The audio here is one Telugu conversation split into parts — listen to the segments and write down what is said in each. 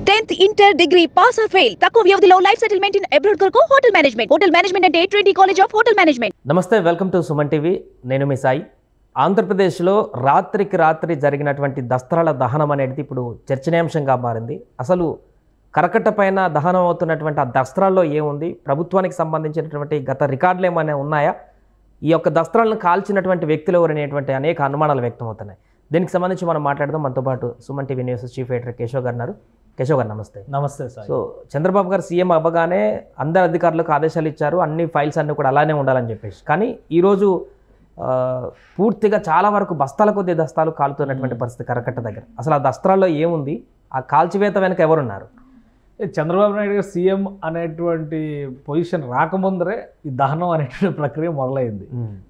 10th inter degree pass or fail తక్కువ వ్యవధిలో లైఫ్ సెటిల్మెంట్ ఇన్ అబ్రాడ్ కొరకు హోటల్ మేనేజ్మెంట్ అంటే Trinity college of hotel management. నమస్తే, వెల్కమ్ టు సుమన్ టీవీ. నేను మీ సాయి. ఆంధ్రప్రదేశ్లో రాత్రికి రాత్రి జరిగినటువంటి దస్త్రాల దహనం అనేది ఇప్పుడు చర్చనీయాంశంగా మారింది. అసలు కరకట్ట పైన దహనం అవుతున్నటువంటి ఆ దస్త్రాల్లో ఏముంది, ప్రభుత్వానికి సంబంధించినటువంటి గత రికార్డులు ఏమైనా ఉన్నాయా, ఈ యొక్క దస్త్రాలను కాల్చినటువంటి వ్యక్తులు ఎవరనేటువంటి అనేక అనుమానాలు వ్యక్తమవుతున్నాయి. దీనికి సంబంధించి మనం మాట్లాడదాం. మనతో పాటు Suman TV news chief editor Keshav గారు ఉన్నారు. కేశవ్ గారు నమస్తే. నమస్తే సార్. సో చంద్రబాబు గారు సీఎం అవ్వగానే అందరు అధికారులకు ఆదేశాలు ఇచ్చారు, అన్ని ఫైల్స్ అన్నీ కూడా అలానే ఉండాలని చెప్పేసి. కానీ ఈరోజు పూర్తిగా చాలా వరకు బస్తాల కొద్ది దస్తాలు కాలుతున్నటువంటి పరిస్థితి కరకట్ట దగ్గర. అసలు ఆ దస్త్రాల్లో ఏముంది, ఆ కాల్చివేత వెనక ఎవరున్నారు? చంద్రబాబు నాయుడు గారు సీఎం అనేటువంటి పొజిషన్ రాకముందరే ఈ దహనం అనేటువంటి ప్రక్రియ మొదలైంది.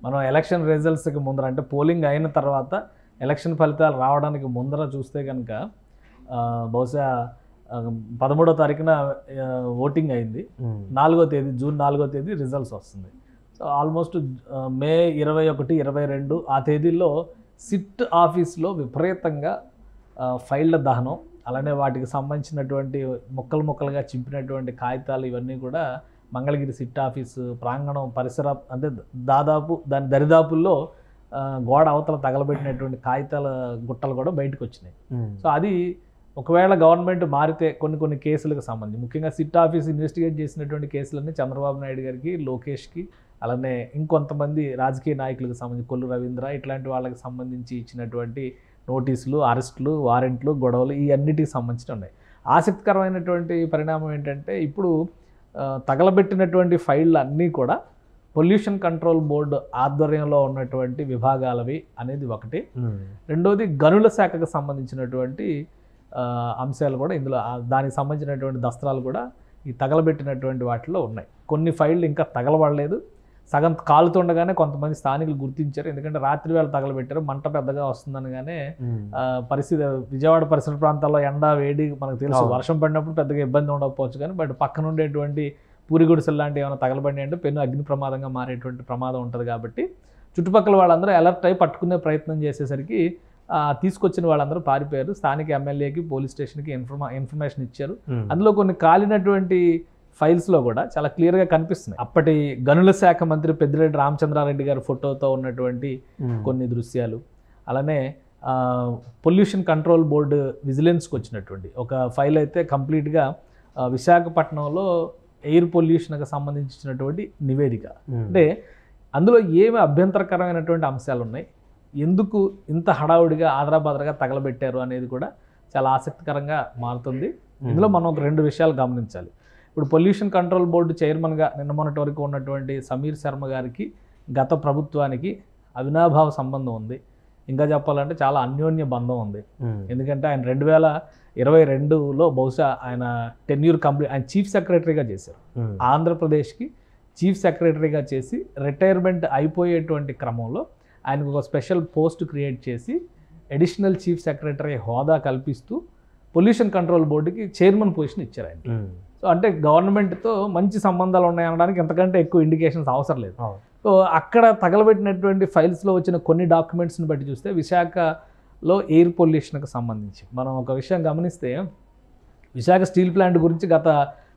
మనం ఎలక్షన్ రిజల్ట్స్కి ముందర, అంటే పోలింగ్ అయిన తర్వాత ఎలక్షన్ ఫలితాలు రావడానికి ముందర చూస్తే కనుక బహుశా 13వ తారీఖున ఓటింగ్ అయింది. 4వ తేదీ, జూన్ 4వ తేదీ రిజల్ట్స్ వస్తుంది. సో ఆల్మోస్ట్ మే 21, 22 ఆ తేదీల్లో సిట్ ఆఫీస్లో విపరీతంగా ఫైళ్ళ దహనం, అలానే వాటికి సంబంధించినటువంటి ముక్కలుగా చింపినటువంటి కాగితాలు ఇవన్నీ కూడా మంగళగిరి సిట్ ఆఫీసు ప్రాంగణం పరిసర, అంటే దాదాపు దాని దరిదాపుల్లో గోడ అవతల తగలబెట్టినటువంటి కాగితాల గుట్టలు కూడా బయటకు వచ్చినాయి. సో అది ఒకవేళ గవర్నమెంట్ మారితే కొన్ని కేసులకు సంబంధించి, ముఖ్యంగా సిట్ ఆఫీస్ ఇన్వెస్టిగేట్ చేసినటువంటి కేసులన్నీ చంద్రబాబు నాయుడు గారికి, లోకేష్కి, అలానే ఇంకొంతమంది రాజకీయ నాయకులకు సంబంధించి కొల్లు రవీంద్ర ఇట్లాంటి వాళ్ళకి సంబంధించి ఇచ్చినటువంటి నోటీసులు, అరెస్టులు, వారెంట్లు, గొడవలు ఈ అన్నిటికి సంబంధించి ఉన్నాయి. ఆసక్తికరమైనటువంటి పరిణామం ఏంటంటే ఇప్పుడు తగలబెట్టినటువంటి ఫైళ్ళు అన్నీ కూడా పొల్యూషన్ కంట్రోల్ బోర్డు ఆధ్వర్యంలో ఉన్నటువంటి విభాగాలవి అనేది ఒకటి. రెండోది గనుల శాఖకు సంబంధించినటువంటి అంశాలు కూడా ఇందులో, దానికి సంబంధించినటువంటి దస్త్రాలు కూడా ఈ తగలబెట్టినటువంటి వాటిలో ఉన్నాయి. కొన్ని ఫైళ్ళు ఇంకా తగలబడలేదు. సగం కాలుతుండగానే కొంతమంది స్థానికులు గుర్తించారు, ఎందుకంటే రాత్రి వేళ తగలబెట్టారు, మంట పెద్దగా వస్తుందనగానే పరిస్థితి. విజయవాడ పరిసర ప్రాంతాల్లో ఎండ వేడి మనకు తెలుసు, వర్షం పడినప్పుడు పెద్దగా ఇబ్బంది ఉండకపోవచ్చు, కానీ బట్ పక్కన ఉండేటువంటి పూరి గుడిసెలు లాంటివి ఏమైనా తగలబడి అంటే పెను అగ్ని ప్రమాదంగా మారేటువంటి ప్రమాదం ఉంటుంది. కాబట్టి చుట్టుపక్కల వాళ్ళందరూ అలర్ట్ అయి పట్టుకునే ప్రయత్నం చేసేసరికి తీసుకొచ్చిన వాళ్ళందరూ పారిపోయారు. స్థానిక ఎమ్మెల్యేకి, పోలీస్ స్టేషన్కి ఇన్ఫర్మేషన్ ఇచ్చారు. అందులో కొన్ని కాలినటువంటి ఫైల్స్లో కూడా చాలా క్లియర్గా కనిపిస్తున్నాయి. అప్పటి గనుల శాఖ మంత్రి పెద్దిరెడ్డి రామచంద్రారెడ్డి గారి ఫోటోతో ఉన్నటువంటి కొన్ని దృశ్యాలు, అలానే పొల్యూషన్ కంట్రోల్ బోర్డు విజిలెన్స్కి వచ్చినటువంటి ఒక ఫైల్ అయితే కంప్లీట్గా విశాఖపట్నంలో ఎయిర్ పొల్యూషన్కి సంబంధించినటువంటి నివేదిక. అంటే అందులో ఏమి అభ్యంతరకరమైనటువంటి అంశాలు ఉన్నాయి, ఎందుకు ఇంత హడావుడిగా ఆదరాబాదరగా తగలబెట్టారు అనేది కూడా చాలా ఆసక్తికరంగా మారుతుంది. ఇందులో మనం ఒక 2 విషయాలు గమనించాలి. ఇప్పుడు పొల్యూషన్ కంట్రోల్ బోర్డు చైర్మన్గా నిన్న మొన్నటి వరకు ఉన్నటువంటి సమీర్ శర్మ గారికి గత ప్రభుత్వానికి అవినాభావ సంబంధం ఉంది. ఇంకా చెప్పాలంటే చాలా అన్యోన్య బంధం ఉంది. ఎందుకంటే ఆయన 2022లో బహుశా ఆయన టెన్యూర్ కంప్లీట్, ఆయన చీఫ్ సెక్రటరీగా చేశారు. ఆంధ్రప్రదేశ్కి చీఫ్ సెక్రటరీగా చేసి రిటైర్మెంట్ అయిపోయేటువంటి క్రమంలో ఆయనకు ఒక స్పెషల్ పోస్ట్ క్రియేట్ చేసి అడిషనల్ చీఫ్ సెక్రటరీ హోదా కల్పిస్తూ పొల్యూషన్ కంట్రోల్ బోర్డుకి చైర్మన్ పొజిషన్ ఇచ్చారు ఆయన. సో అంటే గవర్నమెంట్తో మంచి సంబంధాలు ఉన్నాయనడానికి ఎంతకంటే ఎక్కువ ఇండికేషన్స్ అవసరం లేదు. సో అక్కడ తగలబెట్టినటువంటి ఫైల్స్లో వచ్చిన కొన్ని డాక్యుమెంట్స్ని బట్టి చూస్తే విశాఖలో ఎయిర్ పొల్యూషన్కి సంబంధించి మనం ఒక విషయం గమనిస్తే, విశాఖ స్టీల్ ప్లాంట్ గురించి గత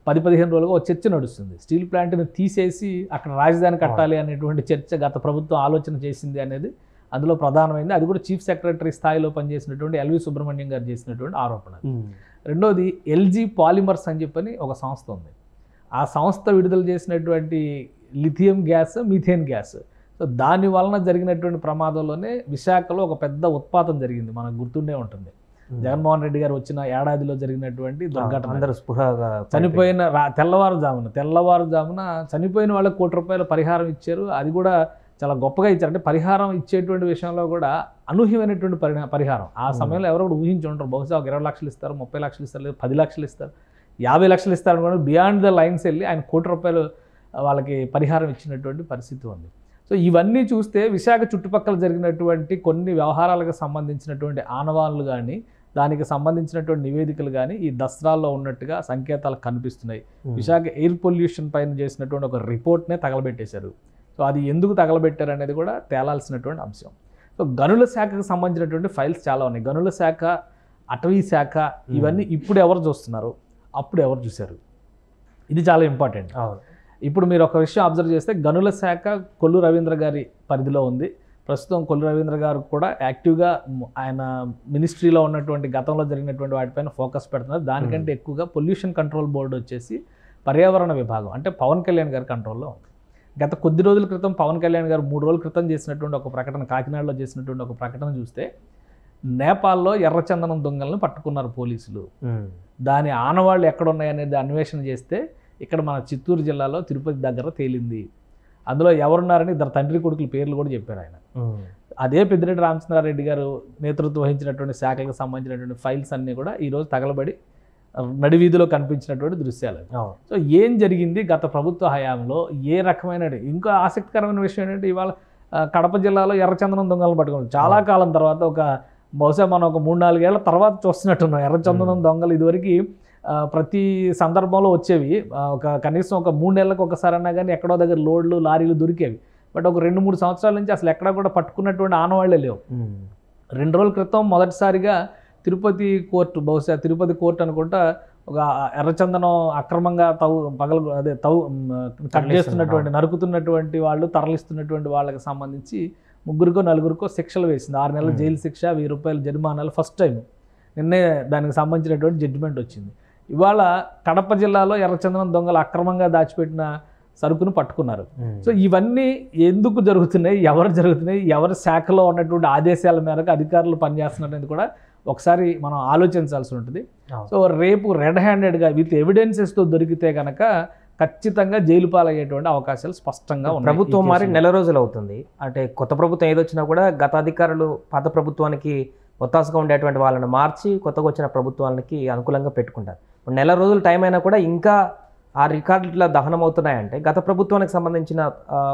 10-15 రోజులుగా ఒక చర్చ నడుస్తుంది. స్టీల్ ప్లాంట్ని తీసేసి అక్కడ రాజధాని కట్టాలి అనేటువంటి చర్చ గత ప్రభుత్వం ఆలోచన చేసింది అనేది అందులో ప్రధానమైంది. అది కూడా చీఫ్ సెక్రటరీ స్థాయిలో పనిచేసినటువంటి ఎల్వి సుబ్రహ్మణ్యం గారు చేసినటువంటి ఆరోపణ. రెండోది ఎల్జీ పాలిమర్స్ అని చెప్పని ఒక సంస్థ ఉంది. ఆ సంస్థ విడుదల చేసినటువంటి lithium gas, methane gas, so దాని వలన జరిగినటువంటి ప్రమాదంలోనే విశాఖలో ఒక పెద్ద ఉత్పాతం జరిగింది. మనకు గుర్తుండే ఉంటుంది. జగన్మోహన్ రెడ్డి గారు వచ్చిన ఏడాదిలో జరిగినటువంటి దుర్ఘటన. అందరూ స్పృహగా చనిపోయిన తెల్లవారుజామున చనిపోయిన వాళ్ళకి ₹1 కోటి పరిహారం ఇచ్చారు. అది కూడా చాలా గొప్పగా ఇచ్చారు. అంటే పరిహారం ఇచ్చేటువంటి విషయంలో కూడా అనూహ్యమైనటువంటి పరిహారం. ఆ సమయంలో ఎవరో కూడా ఊహించి ఉంటారు. బహుశా ఒక 20 లక్షలు ఇస్తారు, 30 లక్షలు ఇస్తారు, లేదా 10 లక్షలు ఇస్తారు, 50 లక్షలు ఇస్తారు అనుకోండి. బియాండ్ ద లైన్స్ వెళ్ళి ఆయన ₹1 కోటి వాళ్ళకి పరిహారం ఇచ్చినటువంటి పరిస్థితి ఉంది. సో ఇవన్నీ చూస్తే విశాఖ చుట్టుపక్కల జరిగినటువంటి కొన్ని వ్యవహారాలకు సంబంధించినటువంటి ఆనవాళ్ళు కానీ, దానికి సంబంధించినటువంటి నివేదికలు కానీ ఈ దస్త్రాల్లో ఉన్నట్టుగా సంకేతాలు కనిపిస్తున్నాయి. విశాఖ ఎయిర్ పొల్యూషన్ పైన చేసినటువంటి ఒక రిపోర్ట్నే తగలబెట్టేశారు. సో అది ఎందుకు తగలబెట్టారు అనేది కూడా తేలాల్సినటువంటి అంశం. సో గనుల శాఖకు సంబంధించినటువంటి ఫైల్స్ చాలా ఉన్నాయి. గనుల శాఖ అటవీ శాఖ ఇవన్నీ ఇప్పుడు ఎవరు చూస్తున్నారు, అప్పుడు ఎవరు చూశారు, ఇది చాలా ఇంపార్టెంట్. ఇప్పుడు మీరు ఒక విషయం అబ్జర్వ్ చేస్తే గనుల శాఖ కొల్లు రవీంద్ర గారి పరిధిలో ఉంది. ప్రస్తుతం కొల్లు రవీంద్ర గారు కూడా యాక్టివ్గా ఆయన మినిస్ట్రీలో ఉన్నటువంటి గతంలో జరిగినటువంటి వాటిపైన ఫోకస్ పెడుతున్నారు. దానికంటే ఎక్కువగా పొల్యూషన్ కంట్రోల్ బోర్డు వచ్చేసి పర్యావరణ విభాగం అంటే పవన్ కళ్యాణ్ గారి కంట్రోల్లో ఉంది. గత కొద్ది రోజుల క్రితం పవన్ కళ్యాణ్ గారు 3 రోజుల క్రితం చేసినటువంటి ఒక ప్రకటన, కాకినాడలో చేసినటువంటి ఒక ప్రకటన చూస్తే నేపాల్లో ఎర్రచందనం దొంగలను పట్టుకున్నారు పోలీసులు. దాని ఆనవాళ్ళు ఎక్కడున్నాయనేది అన్వేషణ చేస్తే ఇక్కడ మన చిత్తూరు జిల్లాలో తిరుపతి దగ్గర తేలింది. అందులో ఎవరున్నారని ఇద్దరు తండ్రి కొడుకుల పేర్లు కూడా చెప్పారు ఆయన. అదే పెద్దిరెడ్డి రామచంద్రారెడ్డి గారు నేతృత్వం వహించినటువంటి శాఖలకు సంబంధించినటువంటి ఫైల్స్ అన్నీ కూడా ఈరోజు తగలబడి నడివీధిలో కనిపించినటువంటి దృశ్యాలు. సో ఏం జరిగింది గత ప్రభుత్వ హయాంలో, ఏ రకమైన ఇంకా ఆసక్తికరమైన విషయం ఏంటంటే ఇవాళ కడప జిల్లాలో ఎర్రచందనం దొంగలను పట్టుకున్నారు. చాలా కాలం తర్వాత బహుశా మనం ఒక 3-4 ఏళ్ల తర్వాత చూస్తున్నట్టున్నాం ఎర్రచందనం దొంగలు. ఇదివరకు ప్రతి సందర్భంలో వచ్చేవి, కనీసం ఒక 3 నెలలకు ఒకసారి అన్నా కానీ ఎక్కడో దగ్గర లోడ్లు లారీలు దొరికేవి. బట్ ఒక 2-3 సంవత్సరాల నుంచి అసలు ఎక్కడా కూడా పట్టుకున్నటువంటి ఆనవాళ్లే లేవు. 2 రోజుల క్రితం మొదటిసారిగా తిరుపతి కోర్టు, బహుశా తిరుపతి కోర్టు అనుకుంటా, ఒక ఎర్రచందనం అక్రమంగా కట్ చేస్తున్నటువంటి, నరుకుతున్నటువంటి వాళ్ళు, తరలిస్తున్నటువంటి వాళ్ళకి సంబంధించి 3-4 శిక్షలు వేసింది. 6 నెలల జైలు శిక్ష, 1000 రూపాయల జరిమానాలు. ఫస్ట్ టైం నిన్నే దానికి సంబంధించినటువంటి జడ్జిమెంట్ వచ్చింది. ఇవాళ కడప జిల్లాలో ఎర్రచందనం దొంగలు అక్రమంగా దాచిపెట్టిన సరుకును పట్టుకున్నారు. సో ఇవన్నీ ఎందుకు జరుగుతున్నాయి, ఎవరు జరుగుతున్నాయి, ఎవరి శాఖలో ఉన్నటువంటి ఆదేశాల మేరకు అధికారులు పనిచేస్తున్నది కూడా ఒకసారి మనం ఆలోచించాల్సి ఉంటుంది. సో రేపు రెడ్ హ్యాండెడ్గా విత్ ఎవిడెన్సెస్తో దొరికితే కనుక ఖచ్చితంగా జైలు పాలయ్యేటువంటి అవకాశాలు స్పష్టంగా ఉన్నాయి. ప్రభుత్వం మారి నెల రోజులు అవుతుంది. అంటే కొత్త ప్రభుత్వం ఏదొచ్చినా కూడా గత అధికారులు పాత ప్రభుత్వానికి ఒత్తాసగా ఉండేటువంటి వాళ్ళని మార్చి కొత్తగా వచ్చిన ప్రభుత్వానికి అనుకూలంగా పెట్టుకుంటారు. నెల రోజులు టైం అయినా కూడా ఇంకా ఆ రికార్డుల దహనం అవుతున్నాయంటే గత ప్రభుత్వానికి సంబంధించిన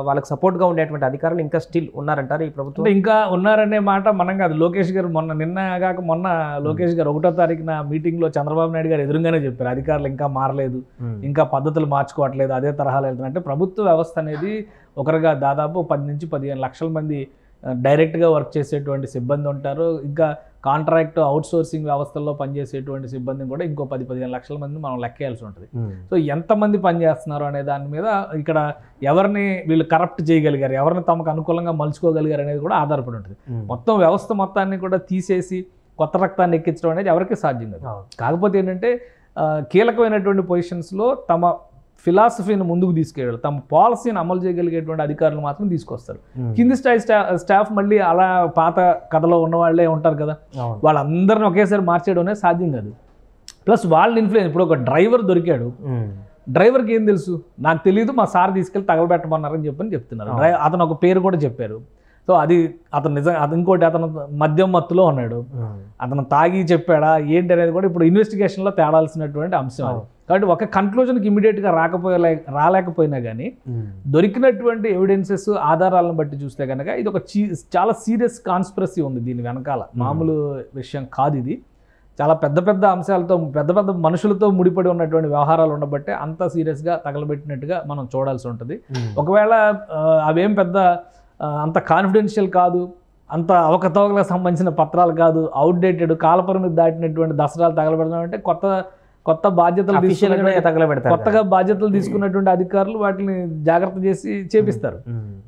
వాళ్ళకి సపోర్ట్గా ఉండేటువంటి అధికారులు ఇంకా స్టిల్ ఉన్నారంటారు ఈ ప్రభుత్వం? ఇంకా ఉన్నారనే మాట మనం కాదు. లోకేష్ గారు మొన్న లోకేష్ గారు 1వ తారీఖున మీటింగ్లో చంద్రబాబు నాయుడు గారు ఎదురుగానే చెప్పారు, అధికారులు ఇంకా మారలేదు, ఇంకా పద్ధతులు మార్చుకోవట్లేదు, అదే తరహాలో వెళ్తున్నారు. అంటే ప్రభుత్వ వ్యవస్థ అనేది ఒకరుగా దాదాపు 10 నుంచి 15 లక్షల మంది డైరెక్ట్గా వర్క్ చేసేటువంటి సిబ్బంది ఉంటారు. ఇంకా కాంట్రాక్ట్ అవుట్సోర్సింగ్ వ్యవస్థల్లో పనిచేసేటువంటి సిబ్బందిని కూడా ఇంకో 10-15 లక్షల మంది మనం లెక్కేయాల్సి ఉంటుంది. సో ఎంతమంది పనిచేస్తున్నారు అనే దాని మీద ఇక్కడ ఎవరిని వీళ్ళు కరప్ట్ చేయగలిగారు, ఎవరిని తమకు అనుకూలంగా మలుచుకోగలిగారు అనేది కూడా ఆధారపడి ఉంటుంది. మొత్తం వ్యవస్థ మొత్తాన్ని కూడా తీసేసి కొత్త రక్తాన్ని ఎక్కించడం అనేది ఎవరికీ సాధ్యం కాదు. కాకపోతే ఏంటంటే కీలకమైనటువంటి పొజిషన్స్లో తమ ఫిలాసఫీని ముందుకు తీసుకెళ్ళారు, తమ పాలసీని అమలు చేయగలిగేటువంటి అధికారులు మాత్రం తీసుకొస్తారు. కింది స్థాయి స్టాఫ్ మళ్ళీ అలా పాత కథలో ఉన్న వాళ్ళే ఉంటారు కదా, వాళ్ళందరిని ఒకేసారి మార్చేయడం అనేది సాధ్యం కాదు. ప్లస్ వాళ్ళని ఇన్ఫ్లుయెన్స్, ఇప్పుడు ఒక డ్రైవర్ దొరికాడు, డ్రైవర్కి ఏం తెలుసు, నాకు తెలియదు, మా సార్ తీసుకెళ్ళి తగలబెట్టమన్నారని చెప్తున్నారు. అతను ఒక పేరు కూడా చెప్పారు. సో అది అతను ఇంకోటి అతను మద్యం మత్తులో ఉన్నాడు, అతను తాగి చెప్పాడా ఏంటి అనేది కూడా ఇప్పుడు ఇన్వెస్టిగేషన్లో తేడాల్సినటువంటి అంశం అది. కాబట్టి ఒక కన్క్లూజన్కి ఇమీడియట్గా రాలేకపోయినా కానీ దొరికినటువంటి ఎవిడెన్సెస్ ఆధారాలను బట్టి చూస్తే కనుక ఇది ఒక చాలా సీరియస్ కాన్స్పిరసీ ఉంది దీని వెనకాల. మామూలు విషయం కాదు ఇది. చాలా పెద్ద పెద్ద అంశాలతో, పెద్ద పెద్ద మనుషులతో ముడిపడి ఉన్నటువంటి వ్యవహారాలు ఉండబట్టే అంత సీరియస్గా తగలబెట్టినట్టుగా మనం చూడాల్సి ఉంటుంది. ఒకవేళ అవేం పెద్ద అంత కాన్ఫిడెన్షియల్ కాదు, అంత అవకతవకలకు సంబంధించిన పత్రాలు కాదు, అవుట్డేటెడ్ కాలపరిమితి దాటినటువంటి దసరాలు తగలబెడతాం అంటే కొత్త బాధ్యతలు కొత్తగా బాధ్యతలు తీసుకున్నటువంటి అధికారులు వాటిని జాగ్రత్త చేసి చేపిస్తారు.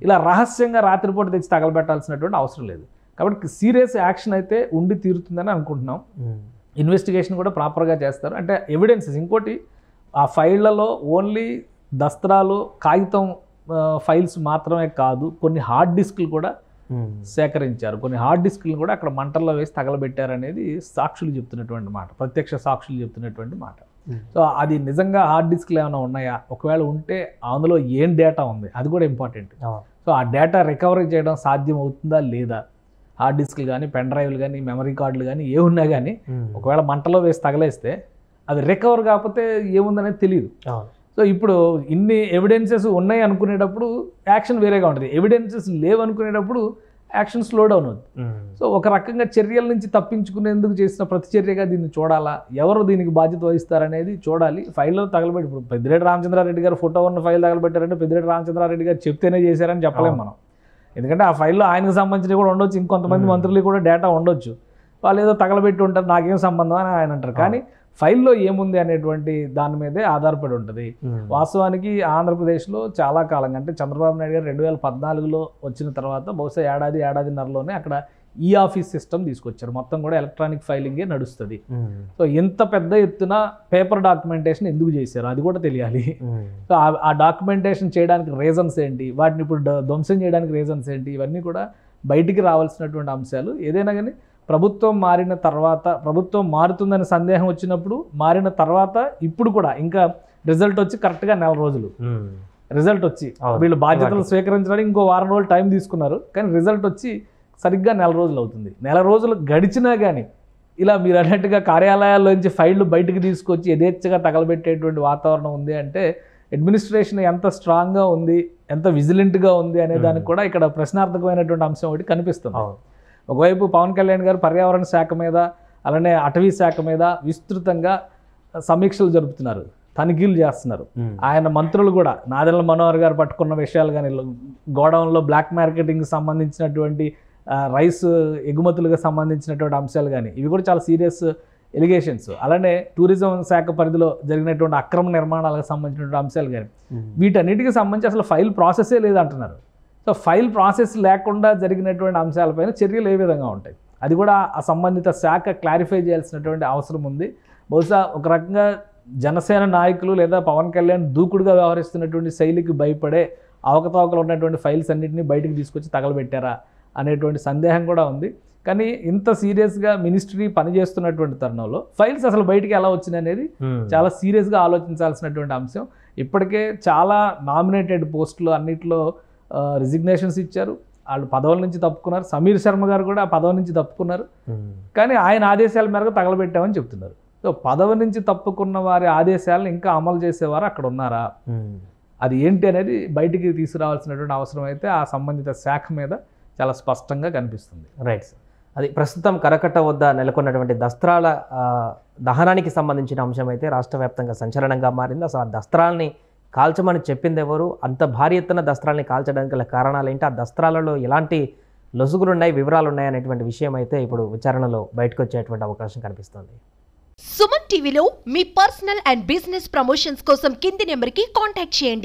ఇలా రహస్యంగా రాత్రిపూట తెచ్చి తగలబెట్టాల్సినటువంటి అవసరం లేదు. కాబట్టి సీరియస్ యాక్షన్ అయితే ఉండి తీరుతుందని అనుకుంటున్నాం. ఇన్వెస్టిగేషన్ కూడా ప్రాపర్గా చేస్తారు. అంటే ఎవిడెన్సెస్, ఇంకోటి ఆ ఫైళ్లలో ఓన్లీ దస్త్రాలు, కాగితం ఫైల్స్ మాత్రమే కాదు, కొన్ని హార్డ్ డిస్క్లు కూడా సేకరించారు. కొన్ని హార్డ్ డిస్క్లను కూడా అక్కడ మంటల్లో వేసి తగలబెట్టారనేది సాక్షులు చెప్తున్నటువంటి మాట, ప్రత్యక్ష సాక్షులు చెప్తున్నటువంటి మాట. సో అది నిజంగా హార్డ్ డిస్క్లు ఏమైనా ఉన్నాయా, ఒకవేళ ఉంటే అందులో ఏం డేటా ఉంది అది కూడా ఇంపార్టెంట్. సో ఆ డేటా రికవరీ చేయడం సాధ్యం అవుతుందా లేదా, హార్డ్ డిస్క్లు కానీ, పెన్ డ్రైవ్లు కానీ, మెమరీ కార్డులు కానీ ఏ ఉన్నా కానీ ఒకవేళ మంటలో వేసి తగలేస్తే అది రికవర్ కాకపోతే ఏముందనేది తెలియదు. సో ఇప్పుడు ఇన్ని ఎవిడెన్సెస్ ఉన్నాయి అనుకునేటప్పుడు యాక్షన్ వేరేగా ఉంటుంది, ఎవిడెన్సెస్ లేవనుకునేటప్పుడు యాక్షన్ స్లో డౌన్ అవుతుంది. సో ఒక రకంగా చర్యల నుంచి తప్పించుకునేందుకు చేసిన ప్రతిచర్యగా దీన్ని చూడాలా, ఎవరు దీనికి బాధ్యత వహిస్తారనేది చూడాలి. ఫైల్లో తగలబెట్టి, ఇప్పుడు పెద్దిరెడ్డి రామచంద్రారెడ్డి గారు ఫోటో ఉన్న ఫైల్ తగలబెట్టారంటే పెద్దిరెడ్డి రామచంద్రారెడ్డి గారు చెప్తేనే చేశారని చెప్పలేము మనం. ఎందుకంటే ఆ ఫైల్లో ఆయనకు సంబంధించి కూడా ఉండొచ్చు, ఇంకొంతమంది మంత్రులు కూడా డేటా ఉండొచ్చు. వాళ్ళు ఏదో తగలబెట్టి ఉంటారు, నాకేం సంబంధం అని ఆయన అంటారు. కానీ ఫైల్లో ఏముంది అనేటువంటి దాని మీదే ఆధారపడి ఉంటుంది. వాస్తవానికి ఆంధ్రప్రదేశ్లో చాలా కాలంగా, అంటే చంద్రబాబు నాయుడు గారు 2014లో వచ్చిన తర్వాత బహుశా ఏడాదిన్నరలోనే అక్కడ ఈ ఆఫీస్ సిస్టమ్ తీసుకొచ్చారు. మొత్తం కూడా ఎలక్ట్రానిక్ ఫైలింగే నడుస్తుంది. సో ఇంత పెద్ద ఎత్తున పేపర్ డాక్యుమెంటేషన్ ఎందుకు చేశారు అది కూడా తెలియాలి. సో ఆ డాక్యుమెంటేషన్ చేయడానికి రీజన్స్ ఏంటి, వాటిని ఇప్పుడు ధ్వంసం చేయడానికి రీజన్స్ ఏంటి, ఇవన్నీ కూడా బయటికి రావాల్సినటువంటి అంశాలు. ఏదైనా కానీ ప్రభుత్వం మారిన తర్వాత, ప్రభుత్వం మారుతుందని సందేహం వచ్చినప్పుడు మారిన తర్వాత, ఇప్పుడు కూడా ఇంకా రిజల్ట్ వచ్చి కరెక్ట్గా 4 రోజులు రిజల్ట్ వచ్చి, వీళ్ళు బాధ్యతలు స్వీకరించడానికి ఇంకో వారం రోజులు టైం తీసుకున్నారు, కానీ రిజల్ట్ వచ్చి సరిగ్గా 4 రోజులు అవుతుంది. 4 రోజులు గడిచినా కానీ ఇలా మీరు అన్నట్టుగా కార్యాలయాల్లోంచి ఫైళ్ళు బయటికి తీసుకొచ్చి యథేచ్ఛగా తగలబెట్టేటువంటి వాతావరణం ఉంది అంటే అడ్మినిస్ట్రేషన్ ఎంత స్ట్రాంగ్గా ఉంది, ఎంత విజిలెంట్గా ఉంది అనే దానికి కూడా ఇక్కడ ప్రశ్నార్థకమైనటువంటి అంశం ఒకటి కనిపిస్తుంది. ఒకవైపు పవన్ కళ్యాణ్ గారు పర్యావరణ శాఖ మీద, అలానే అటవీ శాఖ మీద విస్తృతంగా సమీక్షలు జరుపుతున్నారు, తనిఖీలు చేస్తున్నారు. ఆయన మంత్రులు కూడా నాదెళ్ల మనోహర్ గారు పట్టుకున్న విషయాలు కానీ, గోడౌన్లో బ్లాక్ మార్కెటింగ్కి సంబంధించినటువంటి రైస్ ఎగుమతులకు సంబంధించినటువంటి అంశాలు కానీ, ఇవి కూడా చాలా సీరియస్ ఎలిగేషన్స్. అలానే టూరిజం శాఖ పరిధిలో జరిగినటువంటి అక్రమ నిర్మాణాలకు సంబంధించినటువంటి అంశాలు కానీ, వీటన్నిటికి సంబంధించి అసలు ఫైల్ ప్రాసెసే లేదంటున్నారు. సో ఫైల్ ప్రాసెస్ లేకుండా జరిగినటువంటి అంశాలపైన చర్యలు ఏ విధంగా ఉంటాయి, అది కూడా ఆ సంబంధిత శాఖ క్లారిఫై చేయాల్సినటువంటి అవసరం ఉంది. బహుశా ఒక రకంగా జనసేన నాయకులు లేదా పవన్ కళ్యాణ్ దూకుడుగా వ్యవహరిస్తున్నటువంటి శైలికి భయపడే అవకతవకలు ఉన్నటువంటి ఫైల్స్ అన్నింటినీ బయటికి తీసుకొచ్చి తగలబెట్టారా అనేటువంటి సందేహం కూడా ఉంది. కానీ ఇంత సీరియస్గా మినిస్ట్రీ పనిచేస్తున్నటువంటి తరుణంలో ఫైల్స్ అసలు బయటికి ఎలా వచ్చినాయి అనేది చాలా సీరియస్గా ఆలోచించాల్సినటువంటి అంశం. ఇప్పటికే చాలా నామినేటెడ్ పోస్టులు అన్నింటిలో రిజిగ్నేషన్స్ ఇచ్చారు, వాళ్ళు పదవుల నుంచి తప్పుకున్నారు. సమీర్ శర్మ గారు కూడా ఆ పదవి నుంచి తప్పుకున్నారు, కానీ ఆయన ఆదేశాల మేరకు తగలబెట్టామని చెప్తున్నారు. సో పదవి నుంచి తప్పుకున్న వారి ఆదేశాలను ఇంకా అమలు చేసేవారు అక్కడ ఉన్నారా, అది ఏంటి అనేది బయటికి తీసుకురావాల్సినటువంటి అవసరం అయితే ఆ సంబంధిత శాఖ మీద చాలా స్పష్టంగా కనిపిస్తుంది. రైట్ సార్, అది ప్రస్తుతం కరకట్ట వద్ద నెలకొన్నటువంటి దస్త్రాల దహనానికి సంబంధించిన అంశం అయితే రాష్ట్ర వ్యాప్తంగా సంచలనంగా మారింది. అసలు ఆ దస్త్రాలని కాల్చమని చెప్పింది ఎవరు, అంత భారీ ఎత్తున దస్త్రాలని కాల్చడానికి గల కారణాలు ఏంటి, ఆ దస్త్రాలలో ఎలాంటి లొసుగులు ఉన్నాయి, వివరాలు ఉన్నాయి అనేటువంటి విషయం అయితే ఇప్పుడు విచారణలో బయటకు వచ్చేటువంటి అవకాశం కనిపిస్తుంది. సుమన్ టీవీలో మీ పర్సనల్ అండ్ బిజినెస్ ప్రమోషన్స్ కోసం కింది నెంబర్కి కాంటాక్ట్ చేయండి.